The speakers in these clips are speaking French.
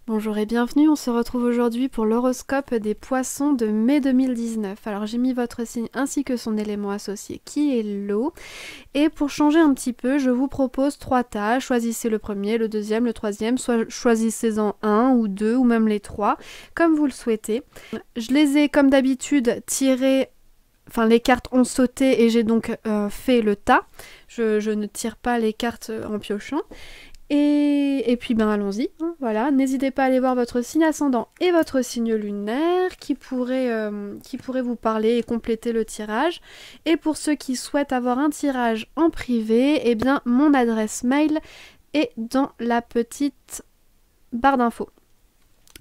Bonjour et bienvenue, on se retrouve aujourd'hui pour l'horoscope des poissons de mai 2019. Alors j'ai mis votre signe ainsi que son élément associé qui est l'eau. Et pour changer un petit peu, je vous propose 3 tas. Choisissez le premier, le deuxième, le troisième, soit choisissez-en un ou deux ou même les 3, comme vous le souhaitez. Je les ai comme d'habitude tirés. Enfin, les cartes ont sauté et j'ai donc fait le tas. Je ne tire pas les cartes en piochant. Et puis ben allons-y, hein, voilà. N'hésitez pas à aller voir votre signe ascendant et votre signe lunaire qui pourrait vous parler et compléter le tirage. Et pour ceux qui souhaitent avoir un tirage en privé, eh bien mon adresse mail est dans la petite barre d'infos.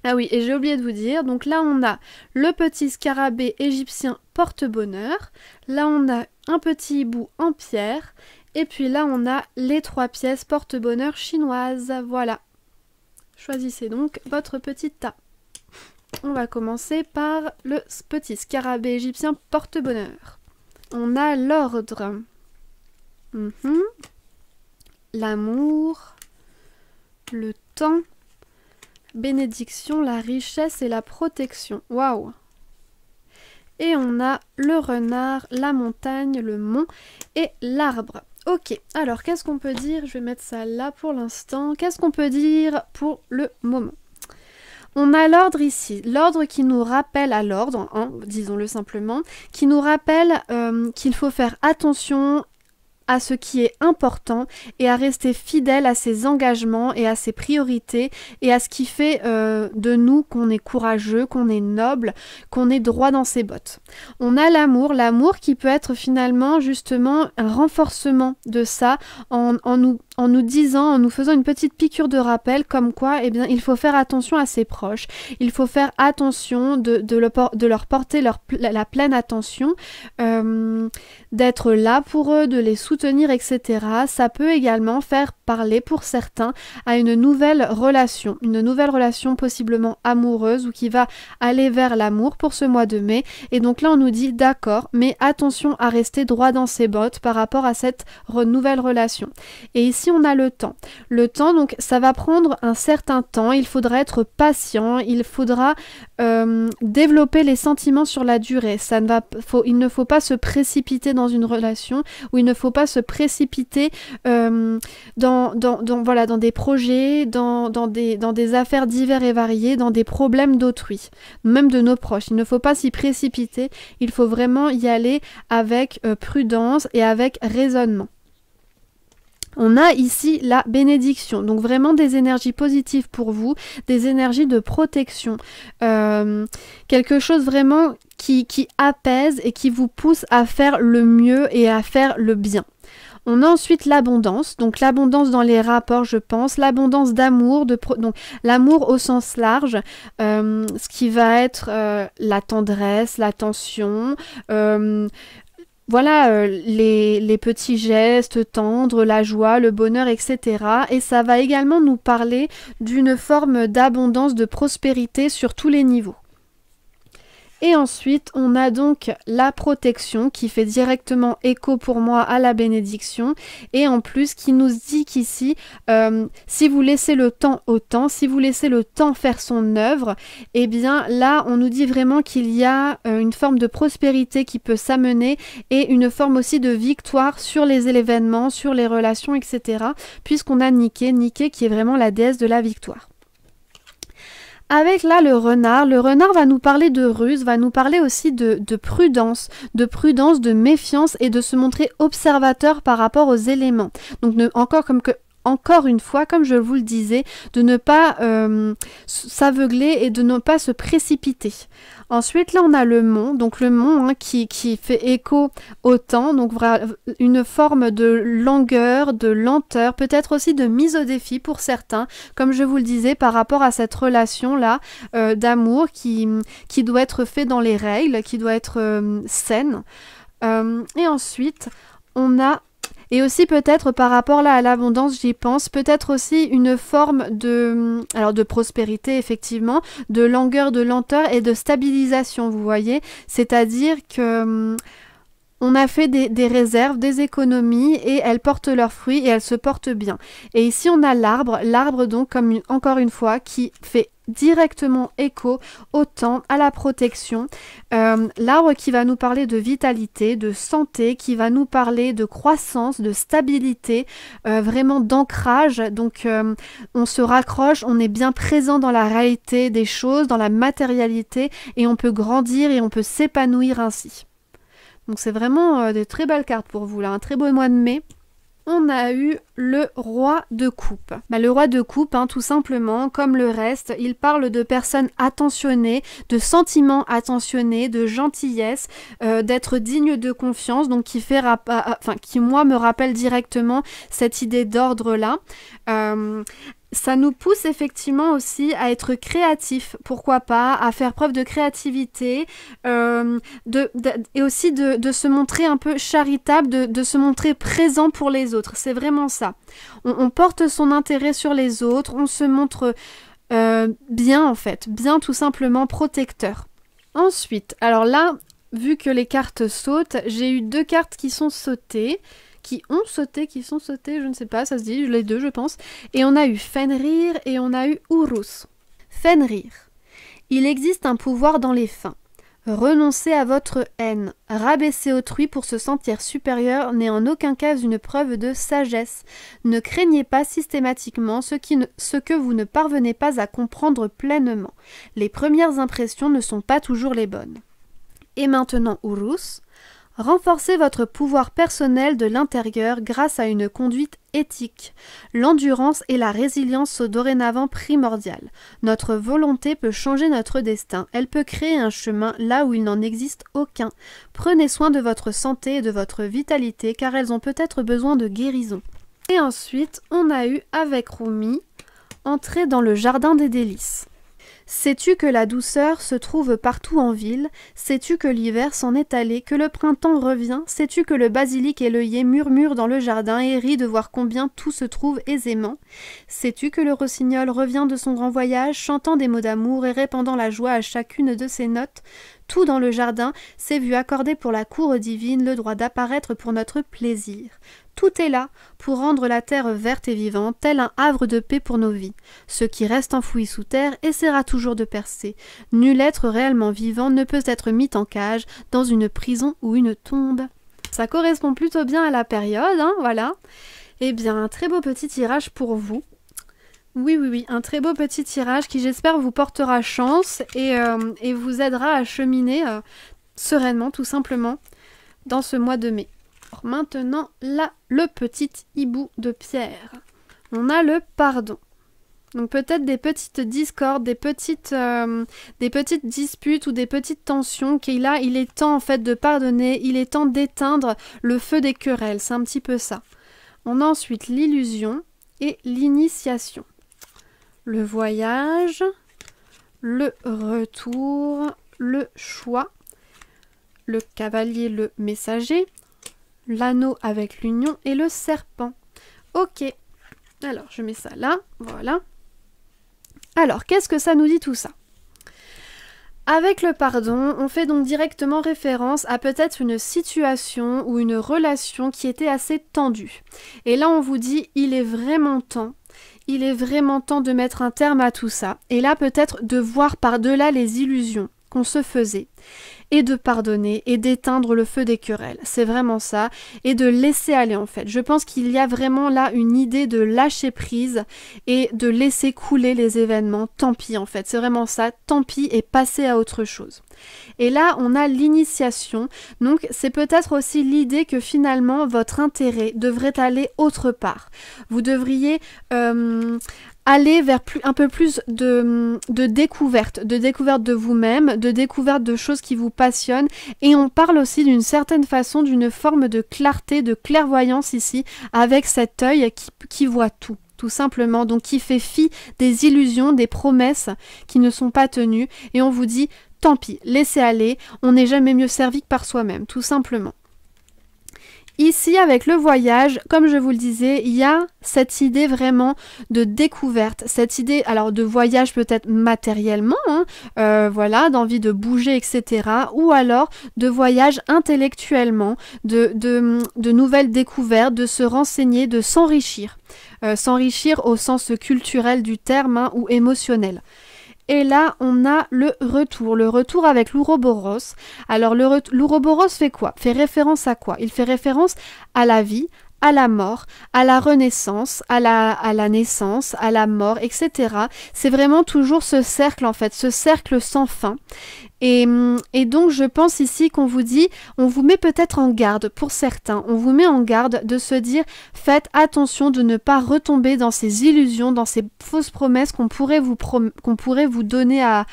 Ah oui, et j'ai oublié de vous dire, donc là on a le petit scarabée égyptien porte-bonheur, là on a un petit hibou en pierre, et puis là on a les 3 pièces porte-bonheur chinoises, voilà. Choisissez donc votre petit tas. On va commencer par le petit scarabée égyptien porte-bonheur. On a l'ordre, l'amour, le temps, bénédiction, la richesse et la protection. Waouh! Et on a le renard, la montagne, le mont et l'arbre. Ok, alors qu'est-ce qu'on peut dire? Je vais mettre ça là pour l'instant. Qu'est-ce qu'on peut dire pour le moment? On a l'ordre ici, l'ordre qui nous rappelle à l'ordre, hein, disons-le simplement, qui nous rappelle qu'il faut faire attention à ce qui est important et à rester fidèle à ses engagements et à ses priorités et à ce qui fait de nous qu'on est courageux, qu'on est noble, qu'on est droit dans ses bottes. On a l'amour qui peut être finalement justement un renforcement de ça en nous disant, en nous faisant une petite piqûre de rappel comme quoi eh bien, il faut faire attention à ses proches, il faut faire attention de leur porter la pleine attention, d'être là pour eux, de les soutenir, etc. Ça peut également faire parler pour certains à une nouvelle relation possiblement amoureuse ou qui va aller vers l'amour pour ce mois de mai. Et donc là on nous dit d'accord, mais attention à rester droit dans ses bottes par rapport à cette nouvelle relation. Et ici on a le temps. Le temps, donc ça va prendre un certain temps, il faudra être patient, il faudra développer les sentiments sur la durée. Il ne faut pas se précipiter dans une relation, où il ne faut pas se précipiter dans des projets, dans des affaires diverses et variées, dans des problèmes d'autrui, même de nos proches. Il ne faut pas s'y précipiter, il faut vraiment y aller avec prudence et avec raisonnement. On a ici la bénédiction, donc vraiment des énergies positives pour vous, des énergies de protection, quelque chose vraiment qui apaise et qui vous pousse à faire le mieux et à faire le bien. On a ensuite l'abondance, donc l'abondance dans les rapports, je pense, l'abondance d'amour, donc l'amour au sens large, ce qui va être la tendresse, l'attention, voilà, les petits gestes tendres, la joie, le bonheur, etc. Et ça va également nous parler d'une forme d'abondance, de prospérité sur tous les niveaux. Et ensuite, on a donc la protection qui fait directement écho pour moi à la bénédiction et en plus qui nous dit qu'ici, si vous laissez le temps au temps, si vous laissez le temps faire son œuvre, eh bien là, on nous dit vraiment qu'il y a une forme de prospérité qui peut s'amener et une forme aussi de victoire sur les événements, sur les relations, etc. Puisqu'on a Nike qui est vraiment la déesse de la victoire. Avec là le renard va nous parler de ruse, va nous parler aussi de prudence, de méfiance et de se montrer observateur par rapport aux éléments. Donc encore une fois, comme je vous le disais, de ne pas s'aveugler et de ne pas se précipiter. Ensuite, là, on a le mont, donc le mont qui fait écho au temps, donc une forme de longueur, de lenteur, peut-être aussi de mise au défi pour certains, comme je vous le disais, par rapport à cette relation-là d'amour qui doit être fait dans les règles, qui doit être saine. Et ensuite, on a et aussi peut-être par rapport là à l'abondance, j'y pense, peut-être aussi une forme de prospérité effectivement, de longueur, de lenteur et de stabilisation, vous voyez. C'est-à-dire que on a fait des réserves, des économies et elles portent leurs fruits et elles se portent bien. Et ici on a l'arbre donc comme encore une fois qui fait directement écho au temps, à la protection. L'arbre qui va nous parler de vitalité, de santé, qui va nous parler de croissance, de stabilité, vraiment d'ancrage. Donc on se raccroche, on est bien présent dans la réalité des choses, dans la matérialité, et on peut grandir et on peut s'épanouir ainsi. Donc c'est vraiment des très belles cartes pour vous là, un très beau mois de mai. On a eu le roi de coupe. Le roi de coupe, tout simplement, comme le reste, il parle de personnes attentionnées, de sentiments attentionnés, de gentillesse, d'être digne de confiance, donc qui moi me rappelle directement cette idée d'ordre-là. Ça nous pousse effectivement aussi à être créatifs, pourquoi pas, à faire preuve de créativité, et aussi de se montrer un peu charitable, de se montrer présent pour les autres. C'est vraiment ça. On porte son intérêt sur les autres, on se montre bien en fait, bien tout simplement protecteur. Ensuite, alors là, vu que les cartes sautent, j'ai eu 2 cartes qui sont sautées. Qui sont sautés, je ne sais pas, ça se dit, les 2 je pense. Et on a eu Fenrir et on a eu Urus. Fenrir. Il existe un pouvoir dans les fins. Renoncer à votre haine, rabaisser autrui pour se sentir supérieur n'est en aucun cas une preuve de sagesse. Ne craignez pas systématiquement ce que vous ne parvenez pas à comprendre pleinement. Les premières impressions ne sont pas toujours les bonnes. Et maintenant Urus. Renforcez votre pouvoir personnel de l'intérieur grâce à une conduite éthique. L'endurance et la résilience sont dorénavant primordiales. Notre volonté peut changer notre destin. Elle peut créer un chemin là où il n'en existe aucun. Prenez soin de votre santé et de votre vitalité car elles ont peut-être besoin de guérison. Et ensuite, on a eu avec Rumi, entrer dans le jardin des délices. Sais-tu que la douceur se trouve partout en ville? Sais-tu que l'hiver s'en est allé, que le printemps revient? Sais-tu que le basilic et l'œillet murmurent dans le jardin et rient de voir combien tout se trouve aisément? Sais-tu que le rossignol revient de son grand voyage, chantant des mots d'amour et répandant la joie à chacune de ses notes? Tout dans le jardin s'est vu accorder pour la cour divine le droit d'apparaître pour notre plaisir. Tout est là pour rendre la terre verte et vivante, tel un havre de paix pour nos vies. Ce qui reste enfoui sous terre essaiera toujours de percer. Nul être réellement vivant ne peut être mis en cage, dans une prison ou une tombe. Ça correspond plutôt bien à la période, voilà. Eh bien, un très beau petit tirage pour vous. Oui, un très beau petit tirage qui j'espère vous portera chance et vous aidera à cheminer sereinement, tout simplement, dans ce mois de mai. Alors maintenant, là, le petit hibou de pierre. On a le pardon. Donc peut-être des petites discordes, des petites disputes ou des petites tensions là, il est temps en fait de pardonner, il est temps d'éteindre le feu des querelles, c'est un petit peu ça. On a ensuite l'illusion et l'initiation. Le voyage, le retour, le choix, le cavalier, le messager, l'anneau avec l'union et le serpent. Ok, alors je mets ça là, voilà. Alors, qu'est-ce que ça nous dit tout ça? Avec le pardon, on fait donc directement référence à peut-être une situation ou une relation qui était assez tendue. Et là, on vous dit, il est vraiment temps de mettre un terme à tout ça. Et là, peut-être de voir par-delà les illusions qu'on se faisait. Et de pardonner et d'éteindre le feu des querelles. C'est vraiment ça. Et de laisser aller en fait. Je pense qu'il y a vraiment là une idée de lâcher prise et de laisser couler les événements. Tant pis en fait. C'est vraiment ça. Tant pis et passer à autre chose. Et là, on a l'initiation. Donc, c'est peut-être aussi l'idée que finalement, votre intérêt devrait aller autre part. Vous devriez aller vers un peu plus de découverte de vous-même, de découverte de choses qui vous passionnent. Et on parle aussi d'une certaine façon, d'une forme de clarté, de clairvoyance ici, avec cet œil qui voit tout. Tout simplement, donc qui fait fi des illusions, des promesses qui ne sont pas tenues. Et on vous dit, tant pis, laissez aller, on n'est jamais mieux servi que par soi-même, tout simplement. Ici, avec le voyage, comme je vous le disais, il y a cette idée vraiment de découverte, cette idée alors de voyage peut-être matériellement, voilà, d'envie de bouger, etc. Ou alors de voyage intellectuellement, de nouvelles découvertes, de se renseigner, de s'enrichir. S'enrichir au sens culturel du terme ou émotionnel. Et là, on a le retour avec l'Ouroboros. Alors, l'Ouroboros fait quoi? Fait référence à quoi? Il fait référence à la vie, à la mort, à la renaissance, à la naissance, à la mort, etc. C'est vraiment toujours ce cercle, en fait, ce cercle sans fin. Et donc, je pense ici qu'on vous dit, on vous met peut-être en garde pour certains, on vous met en garde de se dire, faites attention de ne pas retomber dans ces illusions, dans ces fausses promesses qu'on pourrait vous donner à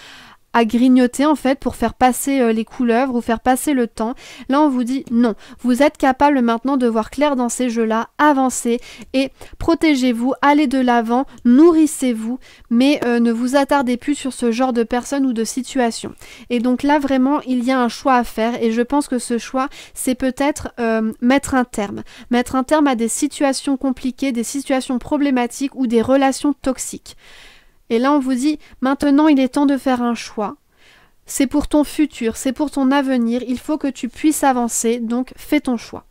grignoter en fait pour faire passer les couleuvres ou faire passer le temps. Là on vous dit non, vous êtes capable maintenant de voir clair dans ces jeux-là, avancez et protégez-vous, allez de l'avant, nourrissez-vous, mais ne vous attardez plus sur ce genre de personnes ou de situations. Et donc là vraiment il y a un choix à faire et je pense que ce choix c'est peut-être mettre un terme à des situations compliquées, des situations problématiques ou des relations toxiques. Et là, on vous dit, maintenant, il est temps de faire un choix. C'est pour ton futur, c'est pour ton avenir, il faut que tu puisses avancer, donc fais ton choix.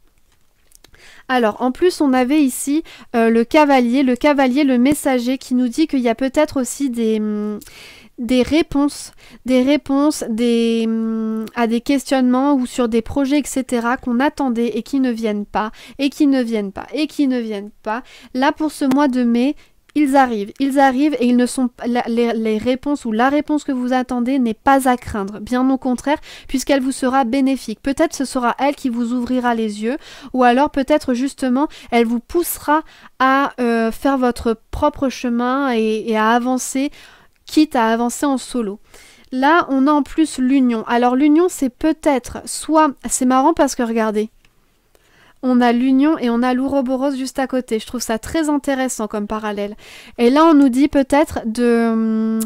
Alors, en plus, on avait ici le cavalier, le messager, qui nous dit qu'il y a peut-être aussi des réponses à des questionnements ou sur des projets, etc. qu'on attendait et qui ne viennent pas, et qui ne viennent pas, et qui ne viennent pas. Là, pour ce mois de mai, ils arrivent et ils ne sont les réponses ou la réponse que vous attendez n'est pas à craindre, bien au contraire, puisqu'elle vous sera bénéfique. Peut-être ce sera elle qui vous ouvrira les yeux, ou alors peut-être justement elle vous poussera à faire votre propre chemin et à avancer, quitte à avancer en solo. Là, on a en plus l'union. Alors l'union, c'est peut-être soit... C'est marrant parce que regardez, on a l'union et on a l'Ouroboros juste à côté. Je trouve ça très intéressant comme parallèle. Et là, on nous dit peut-être de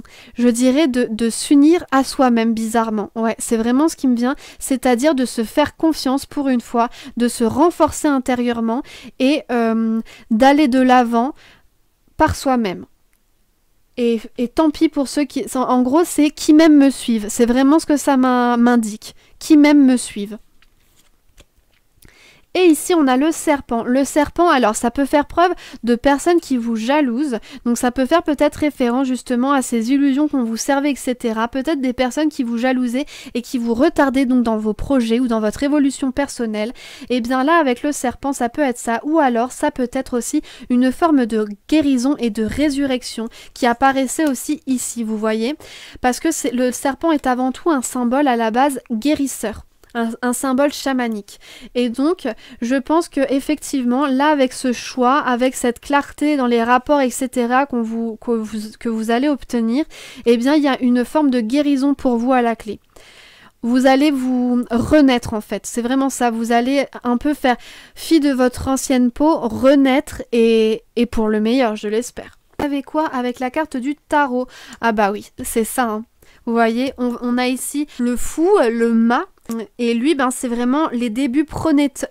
s'unir à soi-même bizarrement. Ouais, c'est vraiment ce qui me vient. C'est-à-dire de se faire confiance pour une fois, de se renforcer intérieurement et d'aller de l'avant par soi-même. Et tant pis pour ceux qui... En gros, c'est qui m'aime me suivent. C'est vraiment ce que ça m'indique. Qui m'aime me suivent. Et ici, on a le serpent. Le serpent, alors, ça peut faire preuve de personnes qui vous jalousent. Donc, ça peut faire peut-être référence justement à ces illusions qu'on vous servait, etc. Peut-être des personnes qui vous jalousaient et qui vous retardaient donc dans vos projets ou dans votre évolution personnelle. Et bien là, avec le serpent, ça peut être ça. Ou alors, ça peut être aussi une forme de guérison et de résurrection qui apparaissait aussi ici, vous voyez. Parce que le serpent est avant tout un symbole à la base guérisseur. Un symbole chamanique. Et donc, je pense que effectivement, là, avec ce choix, avec cette clarté dans les rapports, etc., que vous allez obtenir, eh bien, il y a une forme de guérison pour vous à la clé. Vous allez vous renaître, en fait. C'est vraiment ça. Vous allez un peu faire fi de votre ancienne peau, renaître, et pour le meilleur, je l'espère. Avec quoi? Avec la carte du tarot. Ah bah oui, c'est ça, hein. Vous voyez, on a ici le fou, le mât. Et lui, ben, c'est vraiment les débuts prometteurs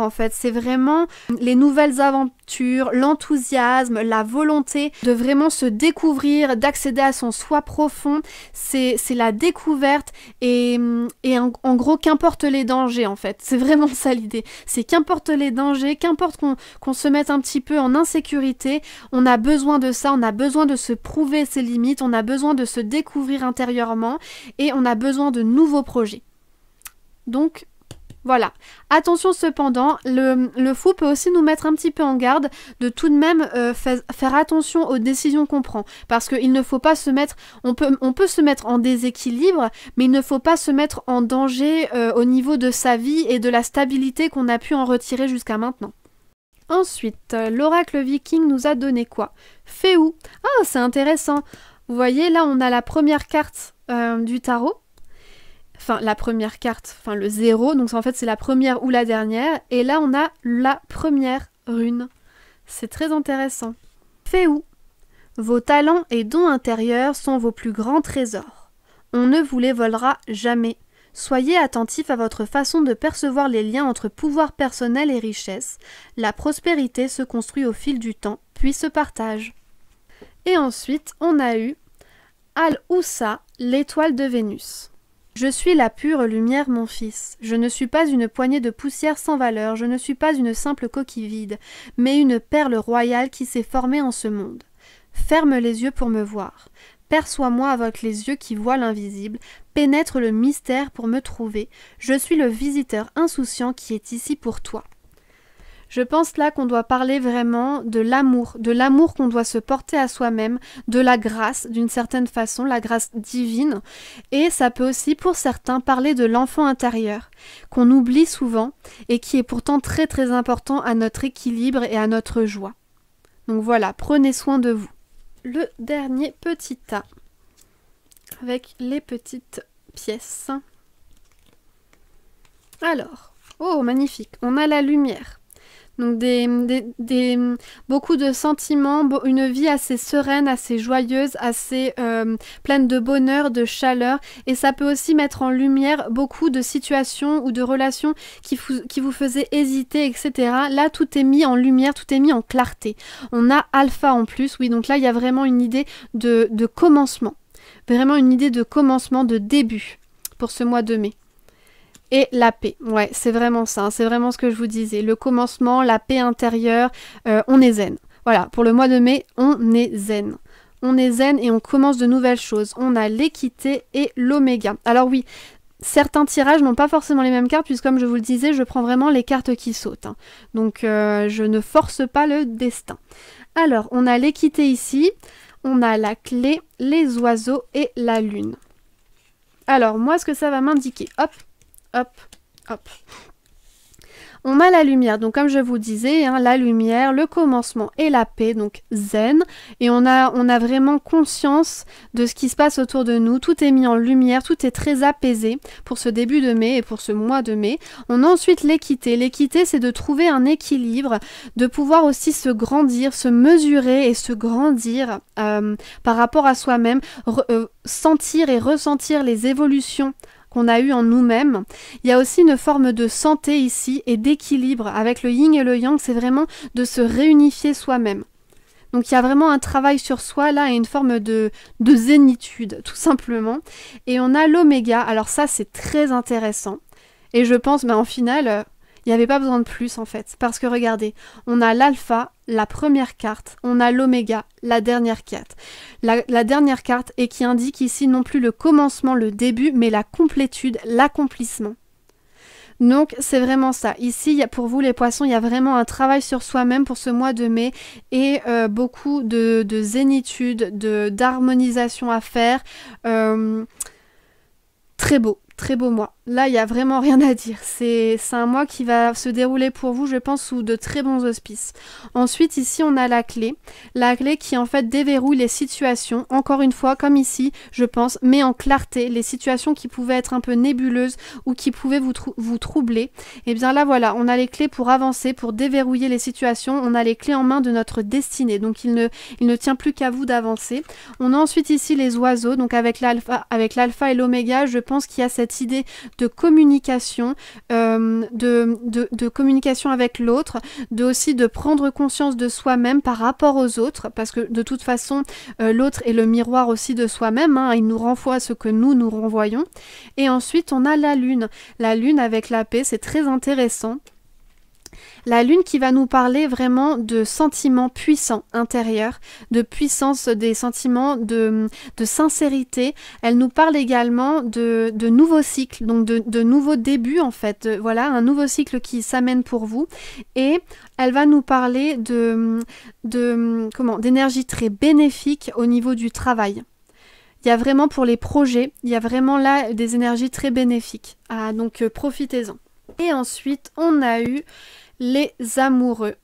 en fait. C'est vraiment les nouvelles aventures, l'enthousiasme, la volonté de vraiment se découvrir, d'accéder à son soi profond. C'est la découverte et en gros, qu'importe les dangers en fait. C'est vraiment ça l'idée. C'est qu'importe les dangers, qu'importe qu'on se mette un petit peu en insécurité, on a besoin de ça, on a besoin de se prouver ses limites, on a besoin de se découvrir intérieurement et on a besoin de nouveaux projets. Donc, voilà. Attention cependant, le fou peut aussi nous mettre un petit peu en garde de tout de même faire attention aux décisions qu'on prend. Parce qu'il ne faut pas se mettre... On peut se mettre en déséquilibre, mais il ne faut pas se mettre en danger au niveau de sa vie et de la stabilité qu'on a pu en retirer jusqu'à maintenant. Ensuite, l'oracle viking nous a donné quoi? Féou. Ah, c'est intéressant. Vous voyez, là, on a la première carte du tarot. Enfin, la première carte, enfin le 0, donc en fait c'est la première ou la dernière. Et là, on a la première rune. C'est très intéressant. Féou. Vos talents et dons intérieurs sont vos plus grands trésors. On ne vous les volera jamais. Soyez attentif à votre façon de percevoir les liens entre pouvoir personnel et richesse. La prospérité se construit au fil du temps, puis se partage. Et ensuite, on a eu Al-Oussa, l'étoile de Vénus. Je suis la pure lumière, mon fils. Je ne suis pas une poignée de poussière sans valeur, je ne suis pas une simple coquille vide, mais une perle royale qui s'est formée en ce monde. Ferme les yeux pour me voir. Perçois-moi avec les yeux qui voient l'invisible. Pénètre le mystère pour me trouver. Je suis le visiteur insouciant qui est ici pour toi. Je pense là qu'on doit parler vraiment de l'amour qu'on doit se porter à soi-même, de la grâce d'une certaine façon, la grâce divine. Et ça peut aussi pour certains parler de l'enfant intérieur, qu'on oublie souvent et qui est pourtant très très important à notre équilibre et à notre joie. Donc voilà, prenez soin de vous. Le dernier petit tas avec les petites pièces. Alors, oh magnifique, on a la lumière. Donc beaucoup de sentiments, une vie assez sereine, assez joyeuse, assez pleine de bonheur, de chaleur. Et ça peut aussi mettre en lumière beaucoup de situations ou de relations qui vous faisaient hésiter, etc. Là, tout est mis en lumière, tout est mis en clarté. On a alpha en plus, oui, donc là, il y a vraiment une idée de commencement. Vraiment une idée de commencement, de début pour ce mois de mai. Et la paix, ouais, c'est vraiment ça, c'est vraiment ce que je vous disais. Le commencement, la paix intérieure, on est zen. Voilà, pour le mois de mai, on est zen. On est zen et on commence de nouvelles choses. On a l'équité et l'oméga. Alors oui, certains tirages n'ont pas forcément les mêmes cartes, puisque comme je vous le disais, je prends vraiment les cartes qui sautent. Hein. Donc je ne force pas le destin. Alors, on a l'équité ici, on a la clé, les oiseaux et la lune. Alors, moi, ce que ça va m'indiquer, hop, hop, hop. On a la lumière, donc comme je vous disais, hein, la lumière, le commencement et la paix, donc zen. Et on a vraiment conscience de ce qui se passe autour de nous. Tout est mis en lumière, tout est très apaisé pour ce début de mai et pour ce mois de mai. On a ensuite l'équité. L'équité, c'est de trouver un équilibre, de pouvoir aussi se grandir, se mesurer et se grandir par rapport à soi-même, sentir et ressentir les évolutions qu'on a eu en nous-mêmes. Il y a aussi une forme de santé ici et d'équilibre avec le yin et le yang, c'est vraiment de se réunifier soi-même. Donc il y a vraiment un travail sur soi là et une forme de zénitude tout simplement. Et on a l'oméga, alors ça c'est très intéressant. Et je pense, en final, il n'y avait pas besoin de plus en fait. Parce que regardez, on a l'alpha, la première carte, on a l'oméga, la dernière carte. La dernière carte et qui indique ici non plus le commencement, le début, mais la complétude, l'accomplissement. Donc c'est vraiment ça. Ici, pour vous les poissons, il y a vraiment un travail sur soi-même pour ce mois de mai et beaucoup de zénitude, d'harmonisation à faire. Très beau. Très beau mois. Là, il n'y a vraiment rien à dire. C'est un mois qui va se dérouler pour vous, je pense, sous de très bons auspices. Ensuite, ici, on a la clé. La clé qui, en fait, déverrouille les situations. Encore une fois, comme ici, je pense, met en clarté les situations qui pouvaient être un peu nébuleuses ou qui pouvaient vous troubler. Et bien là, voilà, on a les clés pour avancer, pour déverrouiller les situations. On a les clés en main de notre destinée. Donc, il ne tient plus qu'à vous d'avancer. On a ensuite ici les oiseaux. Donc, avec l'alpha et l'oméga, je pense qu'il y a cette idée de communication, de communication avec l'autre, aussi de prendre conscience de soi-même par rapport aux autres, parce que de toute façon, l'autre est le miroir aussi de soi-même, hein, il nous renvoie ce que nous renvoyons. Et ensuite, on a la lune. La lune avec la paix, c'est très intéressant. La lune qui va nous parler vraiment de sentiments puissants intérieurs, de puissance des sentiments de sincérité. Elle nous parle également de nouveaux cycles, donc de nouveaux débuts en fait. Voilà, un nouveau cycle qui s'amène pour vous. Et elle va nous parler d'énergie très bénéfique au niveau du travail. Il y a vraiment pour les projets, il y a vraiment là des énergies très bénéfiques. Ah, donc profitez-en. Et ensuite, on a eu les amoureux.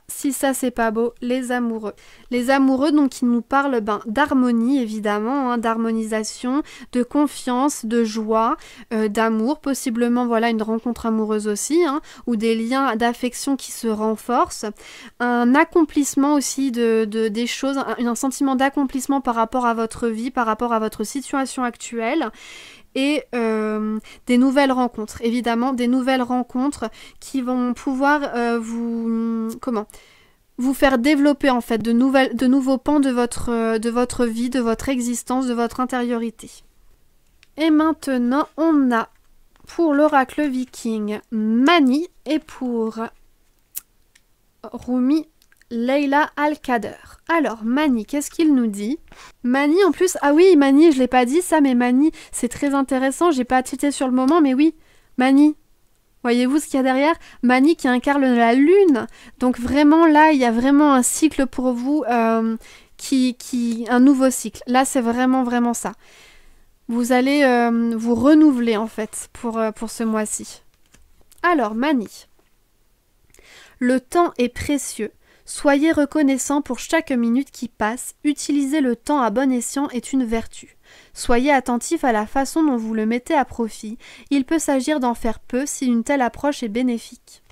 Si ça c'est pas beau, les amoureux. Les amoureux donc qui nous parlent d'harmonie évidemment, hein, d'harmonisation, de confiance, de joie, d'amour, possiblement voilà une rencontre amoureuse aussi, hein, ou des liens d'affection qui se renforcent, un accomplissement aussi des choses, un sentiment d'accomplissement par rapport à votre vie, par rapport à votre situation actuelle. Et des nouvelles rencontres, évidemment, des nouvelles rencontres qui vont pouvoir vous faire développer en fait de nouveaux pans de votre vie, de votre existence, de votre intériorité. Et maintenant, on a pour l'oracle viking Mani et pour Rumi Leila Al-Kader. Alors, Mani, qu'est-ce qu'il nous dit? Mani, en plus, ah oui, Mani, je l'ai pas dit ça, mais Mani, c'est très intéressant, j'ai pas tilté sur le moment, mais oui, Mani. Voyez-vous ce qu'il y a derrière? Mani qui incarne la lune. Donc vraiment, là, il y a vraiment un cycle pour vous, un nouveau cycle. Là, c'est vraiment, vraiment ça. Vous allez vous renouveler, en fait, pour ce mois-ci. Alors, Mani. Le temps est précieux. Soyez reconnaissant pour chaque minute qui passe. Utiliser le temps à bon escient est une vertu. Soyez attentif à la façon dont vous le mettez à profit. Il peut s'agir d'en faire peu si une telle approche est bénéfique.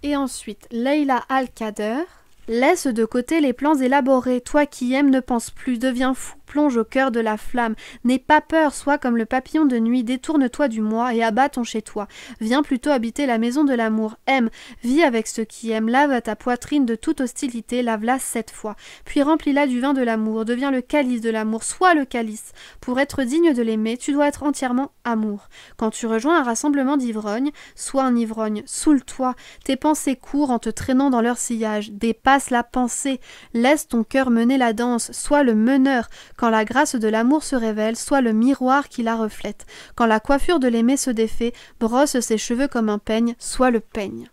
Et ensuite, Leila Al-Kader. Laisse de côté les plans élaborés. Toi qui aimes, ne pense plus, deviens fou, plonge au cœur de la flamme. N'aie pas peur, sois comme le papillon de nuit, détourne-toi du moi et abat ton chez toi. Viens plutôt habiter la maison de l'amour. Aime, vis avec ceux qui aiment, lave ta poitrine de toute hostilité, lave-la 7 fois. Puis remplis-la du vin de l'amour, deviens le calice de l'amour, sois le calice. Pour être digne de l'aimer, tu dois être entièrement amour. Quand tu rejoins un rassemblement d'ivrognes, sois un ivrogne, saoule-toi. Tes pensées courent en te traînant dans leur sillage. Dépasse la pensée, laisse ton cœur mener la danse, sois le meneur. Quand la grâce de l'amour se révèle, sois le miroir qui la reflète. Quand la coiffure de l'aimé se défait, brosse ses cheveux comme un peigne, sois le peigne.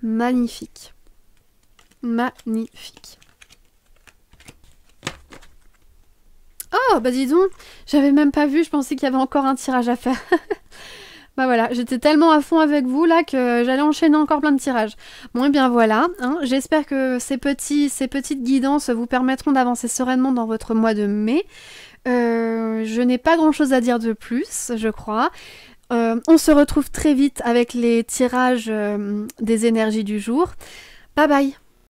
Magnifique. Magnifique. Oh, bah dis donc, j'avais même pas vu, je pensais qu'il y avait encore un tirage à faire. Bah voilà, j'étais tellement à fond avec vous là que j'allais enchaîner encore plein de tirages. Bon et bien voilà, hein, j'espère que ces petites guidances vous permettront d'avancer sereinement dans votre mois de mai. Je n'ai pas grand chose à dire de plus, je crois. On se retrouve très vite avec les tirages des énergies du jour. Bye bye!